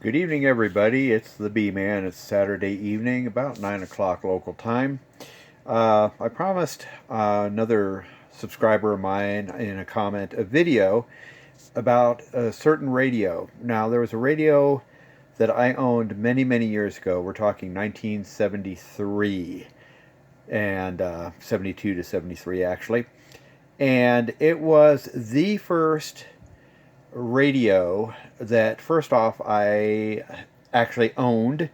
Good evening, everybody. It's the B-Man. It's Saturday evening, about 9 o'clock local time. I promised another subscriber of mine in a comment a video about a certain radio. Now, there was a radio that I owned many, many years ago. We're talking 1973 and 72 to 73, actually. And it was the first radio that, first off, I actually owned.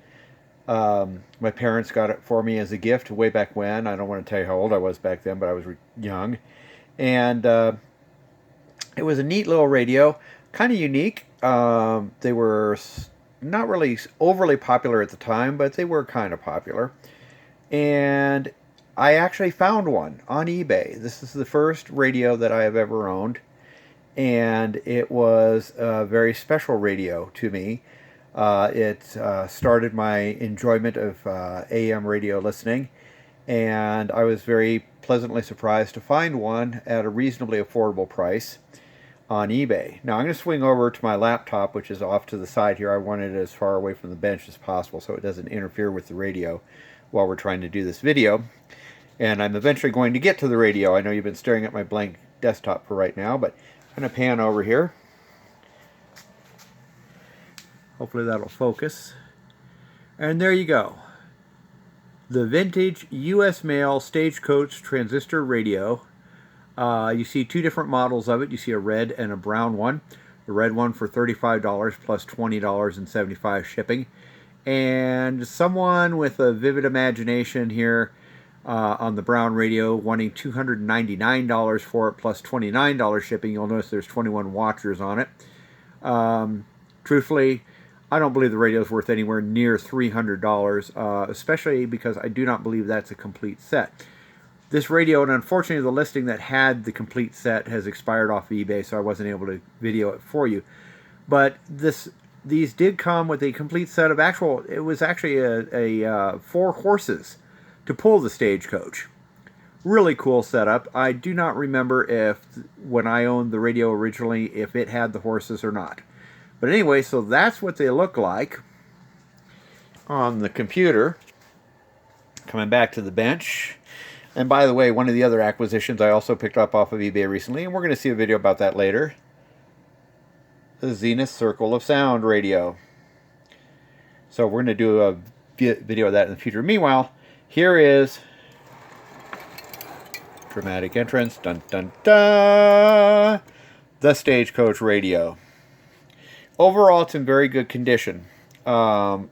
My parents got it for me as a gift way back when. I don't want to tell you how old I was back then, but I was young. And it was a neat little radio, kind of unique. They were not really overly popular at the time, but they were kind of popular. And I actually found one on eBay. This is the first radio that I have ever owned, and it was a very special radio to me. It started my enjoyment of AM radio listening, and I was very pleasantly surprised to find one at a reasonably affordable price on eBay. Now I'm going to swing over to my laptop, which is off to the side here. I want it as far away from the bench as possible so it doesn't interfere with the radio while we're trying to do this video. And I'm eventually going to get to the radio. I know you've been staring at my blank desktop for right now, but I'm going to pan over here. Hopefully that'll focus. And there you go. The vintage US mail Stagecoach transistor radio. You see two different models of it. You see a red and a brown one. The red one for $35 plus $20.75 shipping. And someone with a vivid imagination here on the brown radio wanting $299 for it plus $29 shipping. You'll notice there's 21 watchers on it. Truthfully, I don't believe the radio is worth anywhere near $300, especially because I do not believe that's a complete set. This radio, and unfortunately the listing that had the complete set has expired off eBay, so I wasn't able to video it for you. But these did come with a complete set of it was actually a 4 horses to pull the Stagecoach. Really cool setup. I do not remember if, when I owned the radio originally, if it had the horses or not. But anyway, so that's what they look like on the computer. Coming back to the bench. And by the way, one of the other acquisitions I also picked up off of eBay recently, and we're going to see a video about that later. The Zenith Circle of Sound radio. So we're going to do a video of that in the future. Meanwhile, here is dramatic entrance, dun dun dun, the Stagecoach radio. Overall, it's in very good condition. There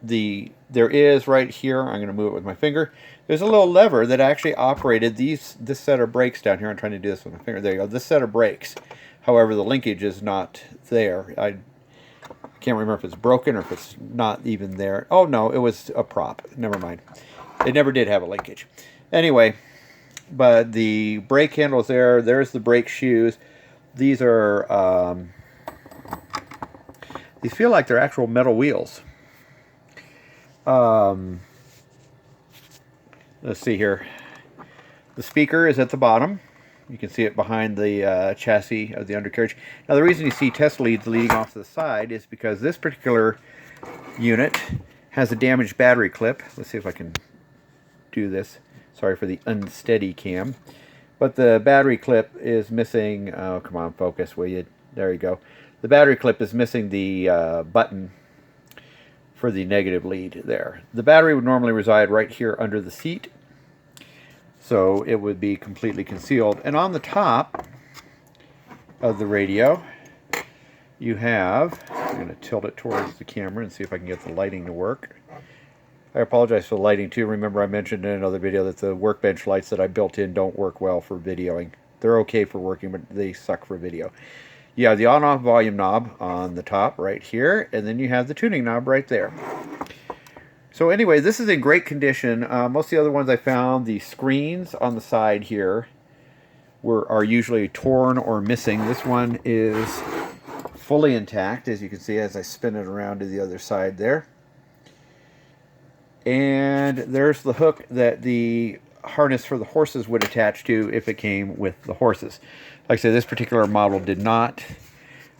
is right here, I'm going to move it with my finger, there's a little lever that actually operated this set of brakes down here. I'm trying to do this with my finger. There you go. This set of brakes. However, the linkage is not there. I can't remember if it's broken or if it's not even there. Oh, no, it was a prop. Never mind. It never did have a linkage. Anyway, but the brake handle is there. There's the brake shoes. These are, these feel like they're actual metal wheels. Let's see here. The speaker is at the bottom. You can see it behind the chassis of the undercarriage. Now, the reason you see test leads leading off to the side is because this particular unit has a damaged battery clip. Let's see if I can do this. Sorry for the unsteady cam. But the battery clip is missing. Oh, come on, focus, will you? There you go. The battery clip is missing the button for the negative lead there. The battery would normally reside right here under the seat, so it would be completely concealed. And on the top of the radio, you have, I'm going to tilt it towards the camera and see if I can get the lighting to work. I apologize for the lighting too. Remember, I mentioned in another video that the workbench lights that I built in don't work well for videoing. They're okay for working, but they suck for video. You have the on-off volume knob on the top right here, and then you have the tuning knob right there. So anyway, this is in great condition. Most of the other ones I found, the screens on the side here are usually torn or missing. This one is fully intact, as you can see as I spin it around to the other side there. And there's the hook that the harness for the horses would attach to if it came with the horses. Like I said, this particular model did not.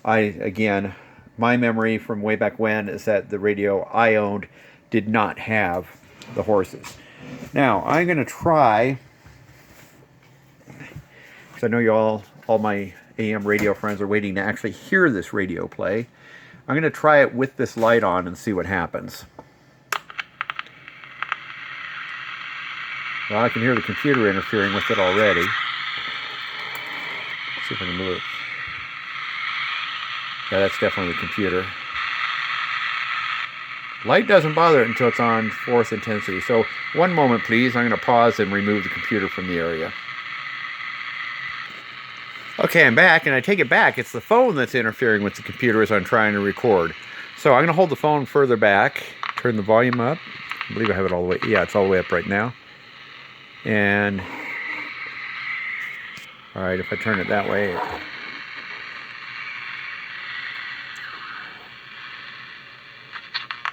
I, again, my memory from way back when is that the radio I owned did not have the horses. Now, I'm going to try, because I know you all my AM radio friends are waiting to actually hear this radio play. I'm going to try it with this light on and see what happens. Well, I can hear the computer interfering with it already. Let's see if I can move it. Yeah, that's definitely the computer. Light doesn't bother it until it's on 4th intensity. So, one moment please. I'm going to pause and remove the computer from the area. Okay, I'm back, and I take it back. It's the phone that's interfering with the computer as I'm trying to record. So I'm going to hold the phone further back, turn the volume up. I believe I have it all the way. Yeah, it's all the way up right now. And, all right, if I turn it that way.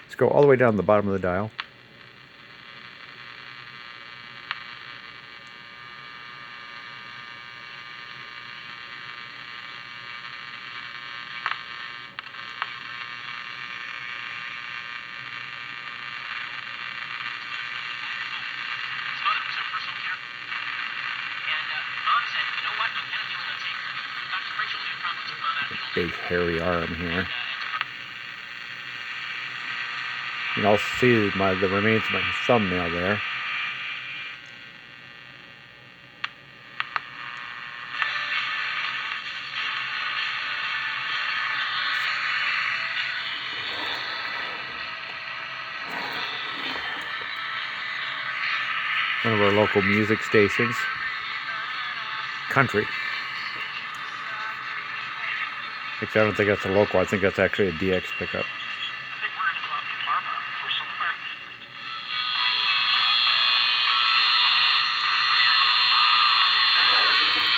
Let's go all the way down to the bottom of the dial. Big hairy arm here. You can also see the remains of my thumbnail there. One of our local music stations. Country. Actually, I don't think that's a local. I think that's actually a DX pickup.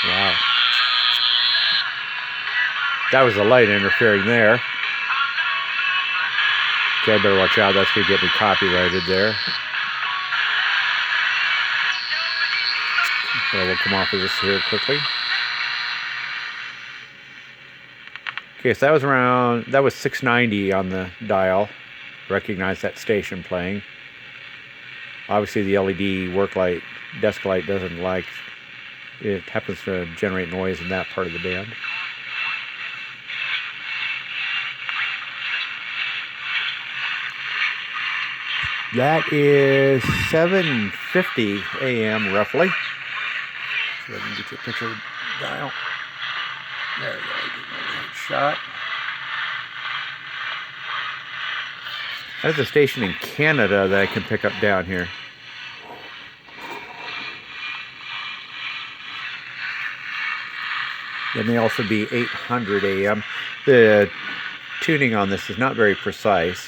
Wow. That was the light interfering there. Okay, I better watch out. That's going to get me copyrighted there. So we'll come off of this here quickly. Okay, so that was 690 on the dial. Recognize that station playing. Obviously the LED work light, desk light doesn't like, it happens to generate noise in that part of the band. That is 7:50 a.m. roughly. So I can get you a picture of the dial. There we go, good shot. That's a station in Canada that I can pick up down here. It may also be 800 AM. The tuning on this is not very precise.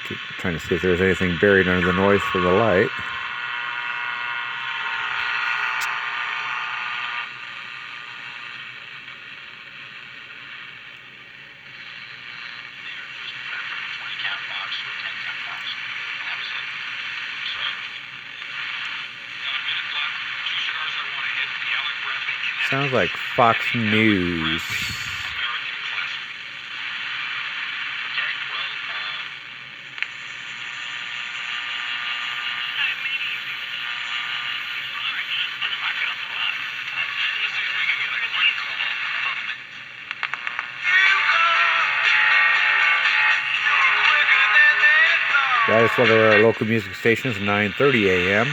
Keep trying to see if there's anything buried under the noise for the light. Sounds like Fox News. That is one of our local music stations, 9:30 a.m.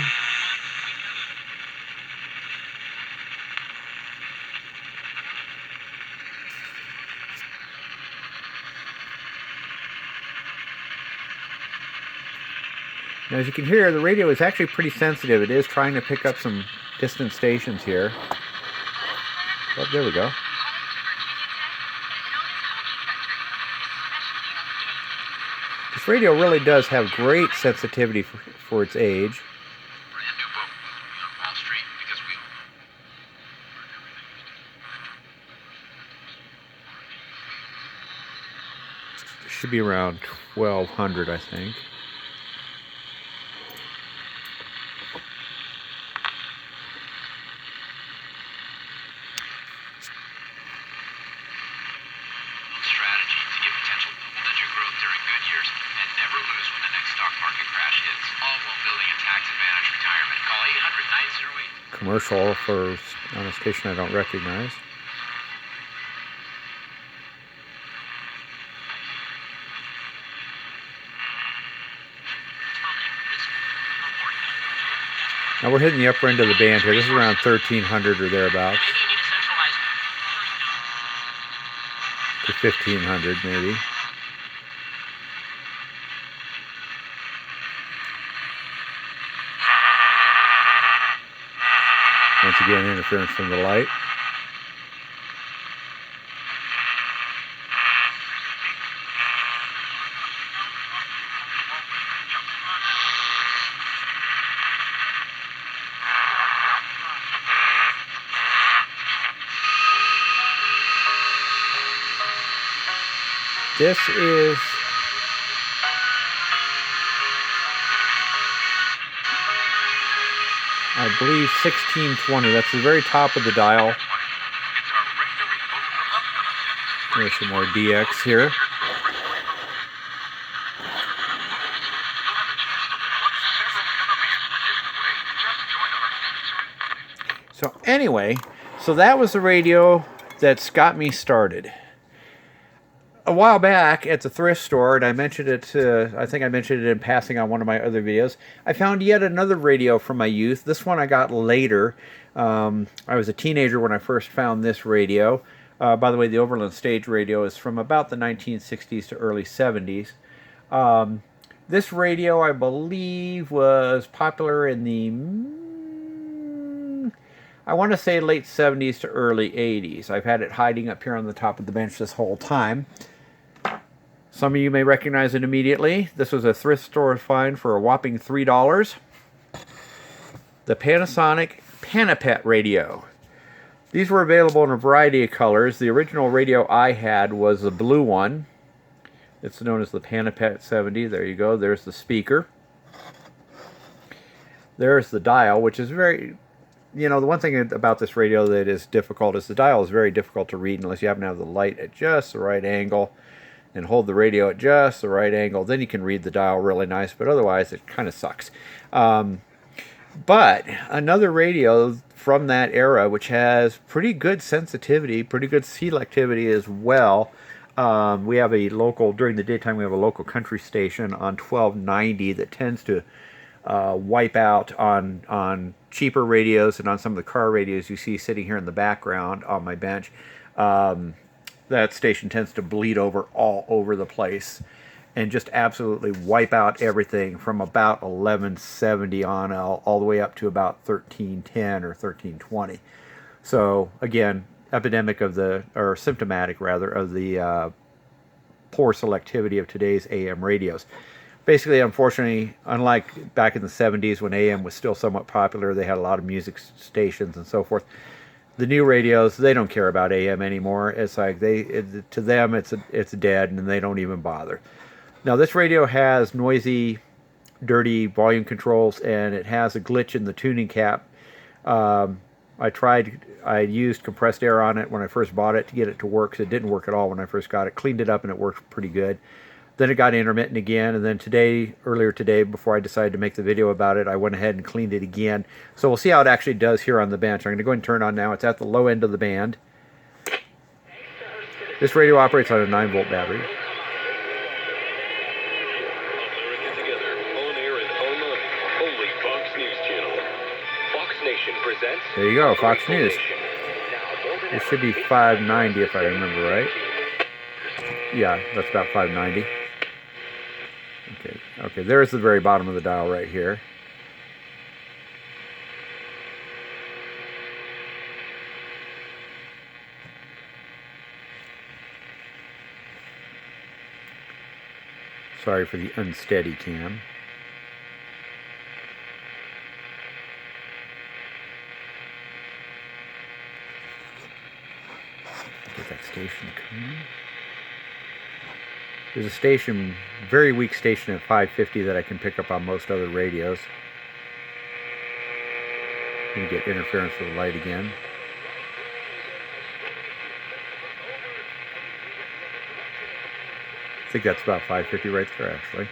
Now, as you can hear, the radio is actually pretty sensitive. It is trying to pick up some distant stations here. Oh, there we go. This radio really does have great sensitivity for its age. should be around 1200, I think. Strategy to get potential double-digit growth during good years and never lose when the next stock market crash hits. All while building a tax-advantaged retirement. Call 800-908. Commercial for on a station I don't recognize. Now we're hitting the upper end of the band here. This is around 1300 or thereabouts. To 1500 maybe. Once again, interference from the light. This is I believe 1620. That's the very top of the dial. There's some more DX here. So anyway, so that was the radio that's got me started. A while back at the thrift store, and I mentioned it, I think I mentioned it in passing on one of my other videos, I found yet another radio from my youth. This one I got later. I was a teenager when I first found this radio. By the way, the Overland Stage radio is from about the 1960s to early 70s. This radio, I believe, was popular in the, I want to say late 70s to early 80s. I've had it hiding up here on the top of the bench this whole time. Some of you may recognize it immediately. This was a thrift store find for a whopping $3. The Panasonic Panepinto radio. These were available in a variety of colors. The original radio I had was the blue one. It's known as the Panepinto 70. There you go. There's the speaker. There's the dial, which is very... You know, the one thing about this radio that is difficult is the dial is very difficult to read unless you happen to have the light at just the right angle and hold the radio at just the right angle. Then you can read the dial really nice, but otherwise it kind of sucks. But another radio from that era, which has pretty good sensitivity, pretty good selectivity as well. We have a local, during the daytime, we have a local country station on 1290 that tends to wipe out on cheaper radios and on some of the car radios you see sitting here in the background on my bench. That station tends to bleed over all over the place and just absolutely wipe out everything from about 1170 on all the way up to about 1310 or 1320. So again, epidemic of the, or symptomatic rather, of the poor selectivity of today's AM radios. Basically, unfortunately, unlike back in the 70s when AM was still somewhat popular, they had a lot of music stations and so forth. The new radios, they don't care about AM anymore. It's like to them, it's dead, and they don't even bother. Now, this radio has noisy, dirty volume controls, and it has a glitch in the tuning cap. I used compressed air on it when I first bought it to get it to work, because it didn't work at all when I first got it. Cleaned it up, and it worked pretty good. Then it got intermittent again, and then earlier today, before I decided to make the video about it, I went ahead and cleaned it again. So we'll see how it actually does here on the bench. I'm going to go ahead and turn it on now. It's at the low end of the band. This radio operates on a 9-volt battery. There you go, Fox News. It should be 590 if I remember right. Yeah, that's about 590. Okay, there's the very bottom of the dial right here. Sorry for the unsteady cam. Get that station coming. There's a station, very weak station at 550 that I can pick up on most other radios. Gonna get interference with the light again. I think that's about 550 right there, actually.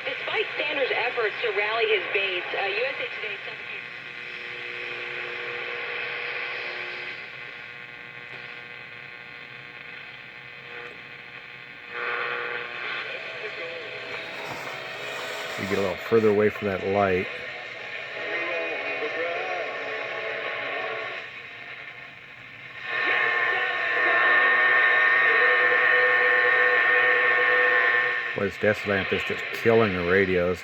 Despite Sanders' efforts to rally his base, USA Today suffocated. We get a little further away from that light. Boy, this desk lamp is just killing the radios.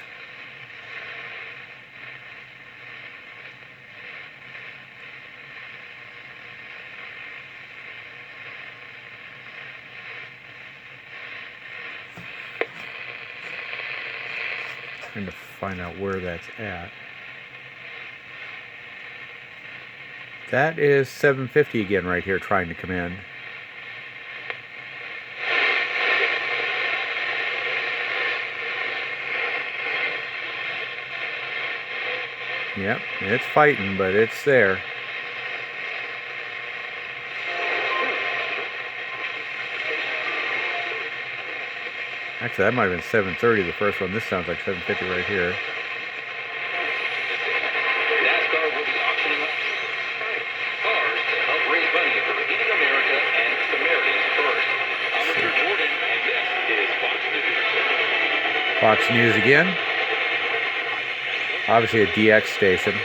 Trying to find out where that's at. That is 750 again right here trying to come in. Yep, it's fighting, but it's there. Actually, that might have been 730, the first one. This sounds like 750 right here. NASCAR will be auctioning off cars to help raise money for Eating America and Samaritan's Purse. I'm Richard Jordan, and this is Fox News. Fox News again. Obviously a DX station.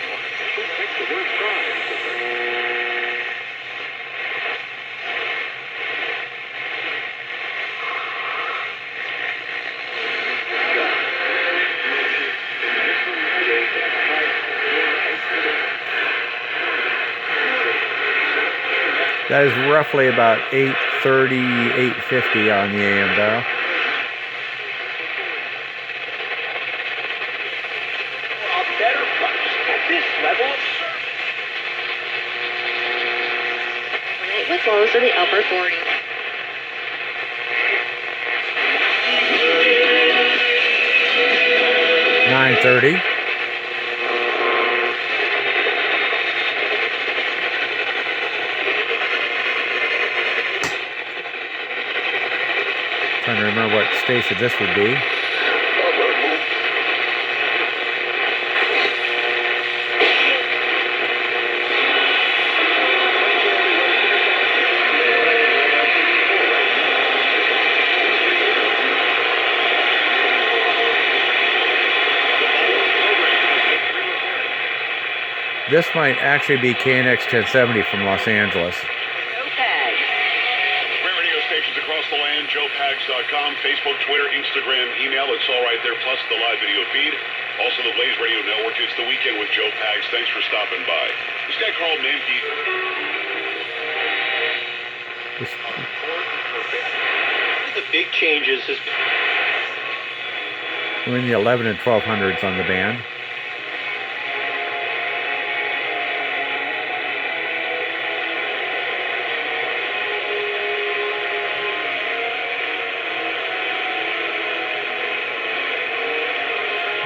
That is roughly about 830, 850 on the AM dial. With lows in the upper 40s. $9.30. Trying to remember what station this would be. This might actually be KNX 1070 from Los Angeles. Radio stations across the land, joepags.com, Facebook, Twitter, Instagram, email. It's all right there, plus the live video feed. Also the Blaze Radio Network. It's the weekend with Joe Pags. Thanks for stopping by. This guy called Mankey. The big changes is We're in the 11 and 1200s on the band.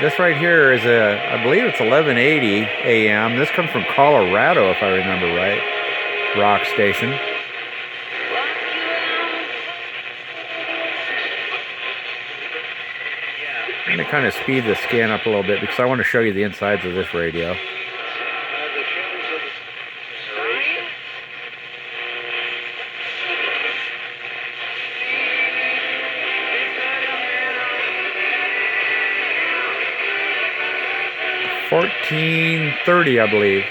This right here is I believe it's 1180 AM. This comes from Colorado, if I remember right. Rock station. I'm going to kind of speed the scan up a little bit because I want to show you the insides of this radio. $14.30, I believe.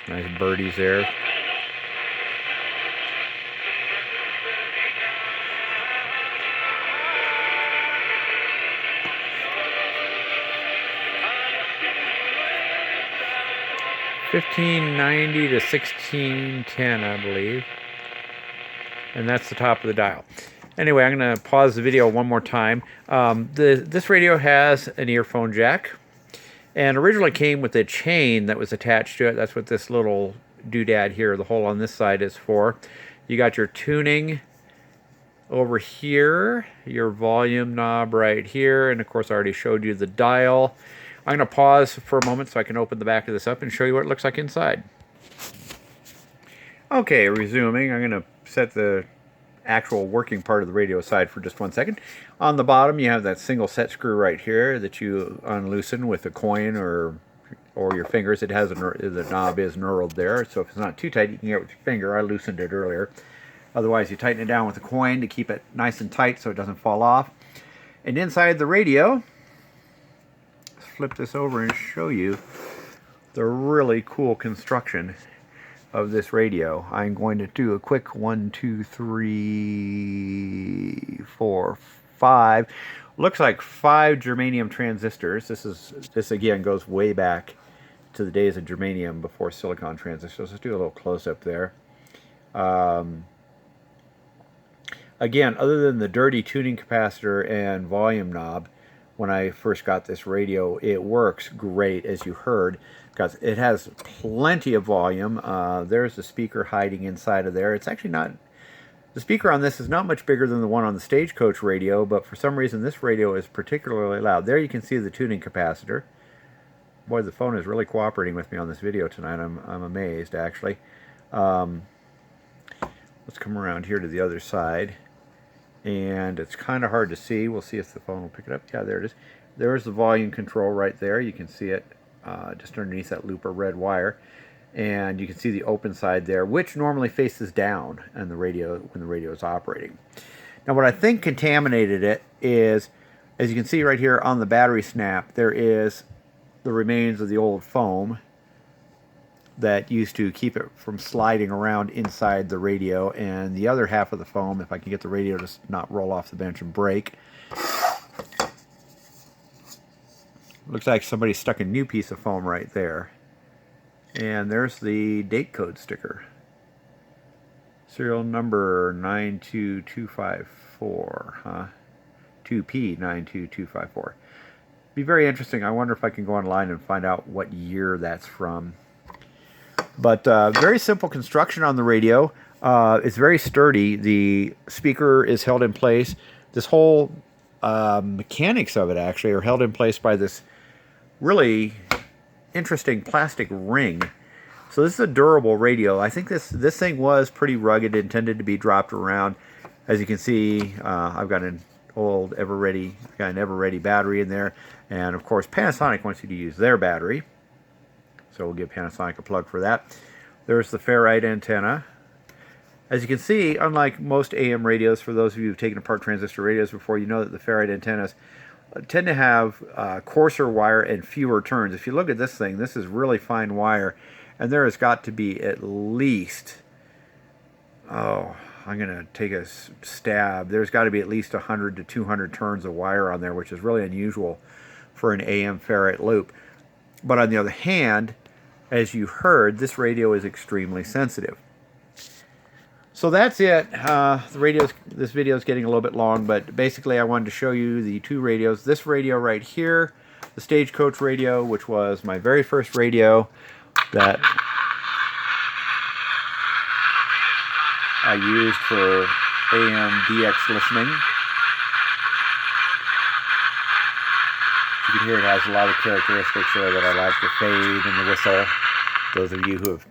Nice birdies there. $15.90 to $16.10, I believe. And that's the top of the dial. Anyway, I'm going to pause the video one more time. This radio has an earphone jack, and originally came with a chain that was attached to it. That's what this little doodad here, the hole on this side, is for. You got your tuning over here, your volume knob right here, and of course I already showed you the dial. I'm going to pause for a moment so I can open the back of this up and show you what it looks like inside. Okay, resuming. I'm going to set the actual working part of the radio aside for just 1 second. On the bottom you have that single set screw right here that you unloosen with a coin or your fingers. It has the knob is knurled there, so if it's not too tight you can get it with your finger. I loosened it earlier. Otherwise you tighten it down with a coin to keep it nice and tight so it doesn't fall off. And inside the radio, let's flip this over and show you the really cool construction of this radio. I'm going to do a quick 1, 2, 3, 4, 5. Looks like 5 germanium transistors. This again goes way back to the days of germanium before silicon transistors. Let's do a little close-up there. Again, other than the dirty tuning capacitor and volume knob, when I first got this radio, it works great, as you heard, because it has plenty of volume. There's the speaker hiding inside of there. It's actually not, the speaker on this is not much bigger than the one on the Stagecoach radio, but for some reason this radio is particularly loud. There you can see the tuning capacitor. Boy, the phone is really cooperating with me on this video tonight. I'm amazed, actually. Let's come around here to the other side. And it's kind of hard to see. We'll see if the phone will pick it up. Yeah, there it is. There's the volume control right there. You can see it just underneath that loop of red wire. And you can see the open side there, which normally faces down on the radio when the radio is operating. Now, what I think contaminated it is, as you can see right here on the battery snap, there is the remains of the old foam that used to keep it from sliding around inside the radio, and the other half of the foam, if I can get the radio to not roll off the bench and break. Looks like somebody stuck a new piece of foam right there. And there's the date code sticker. Serial number 92254, huh? 2P92254. Be very interesting. I wonder if I can go online and find out what year that's from. But very simple construction on the radio. It's very sturdy. The speaker is held in place. This whole mechanics of it actually are held in place by this really interesting plastic ring. So this is a durable radio. I think this thing was pretty rugged, intended to be dropped around. As you can see, I've got an old Ever-Ready battery in there, and of course Panasonic wants you to use their battery. So we'll give Panasonic a plug for that. There's the Ferrite antenna. As you can see, unlike most AM radios, for those of you who've taken apart transistor radios before, you know that the Ferrite antennas tend to have coarser wire and fewer turns. If you look at this thing, this is really fine wire, and there has got to be at least, I'm going to take a stab. There's got to be at least 100 to 200 turns of wire on there, which is really unusual for an AM ferrite loop. But on the other hand, as you heard, this radio is extremely sensitive. So that's it. This video is getting a little bit long, but basically I wanted to show you the two radios. This radio right here, the Stagecoach radio, which was my very first radio that I used for AM DX listening. You can hear it has a lot of characteristics there that I like, the fade and the whistle. Those of you who have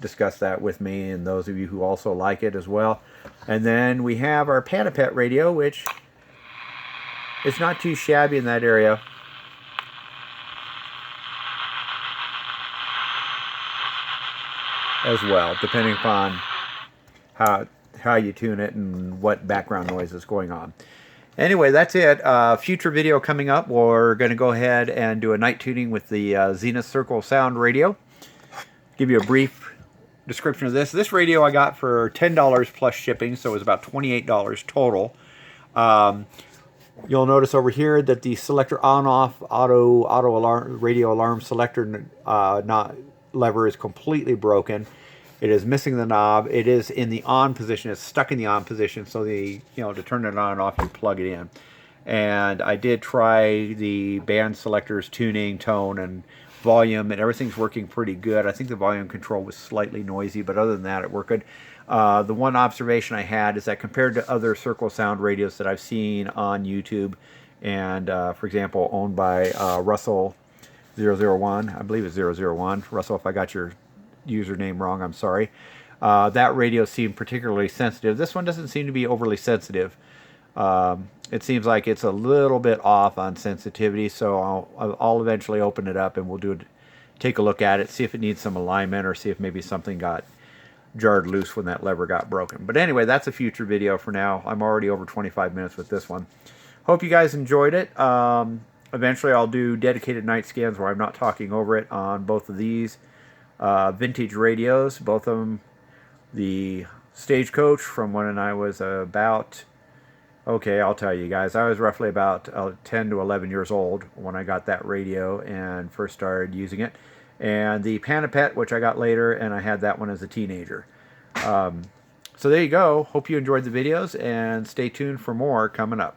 discussed that with me, and those of you who also like it as well. And then we have our Panepinto radio, which is not too shabby in that area. As well, depending upon how you tune it and what background noise is going on. Anyway, that's it. Future video coming up. We're going to go ahead and do a night tuning with the Zenith Circle Sound radio. Give you a brief description of this. This radio I got for $10 plus shipping, so it was about $28 total. You'll notice over here that the selector on-off auto alarm radio alarm selector lever is completely broken. It is missing the knob. It is in the on position. It's stuck in the on position. So to turn it on and off, you plug it in. And I did try the band selectors, tuning, tone, and volume, and everything's working pretty good. I think the volume control was slightly noisy, but other than that, it worked good. The one observation I had is that compared to other Circle Sound radios that I've seen on YouTube, and for example, owned by Russell 001, I believe it's 001. Russell, if I got your username wrong, I'm sorry. That radio seemed particularly sensitive. This one doesn't seem to be overly sensitive. It seems like it's a little bit off on sensitivity, so I'll eventually open it up and we'll take a look at it, see if it needs some alignment, or see if maybe something got jarred loose when that lever got broken. But anyway, that's a future video for now. I'm already over 25 minutes with this one. Hope you guys enjoyed it. Eventually I'll do dedicated night scans where I'm not talking over it on both of these vintage radios, both of them the Stagecoach from when I was about, okay, I'll tell you guys, I was roughly about 10 to 11 years old when I got that radio and first started using it. And the Panepinto, which I got later, and I had that one as a teenager. So there you go. Hope you enjoyed the videos, and stay tuned for more coming up.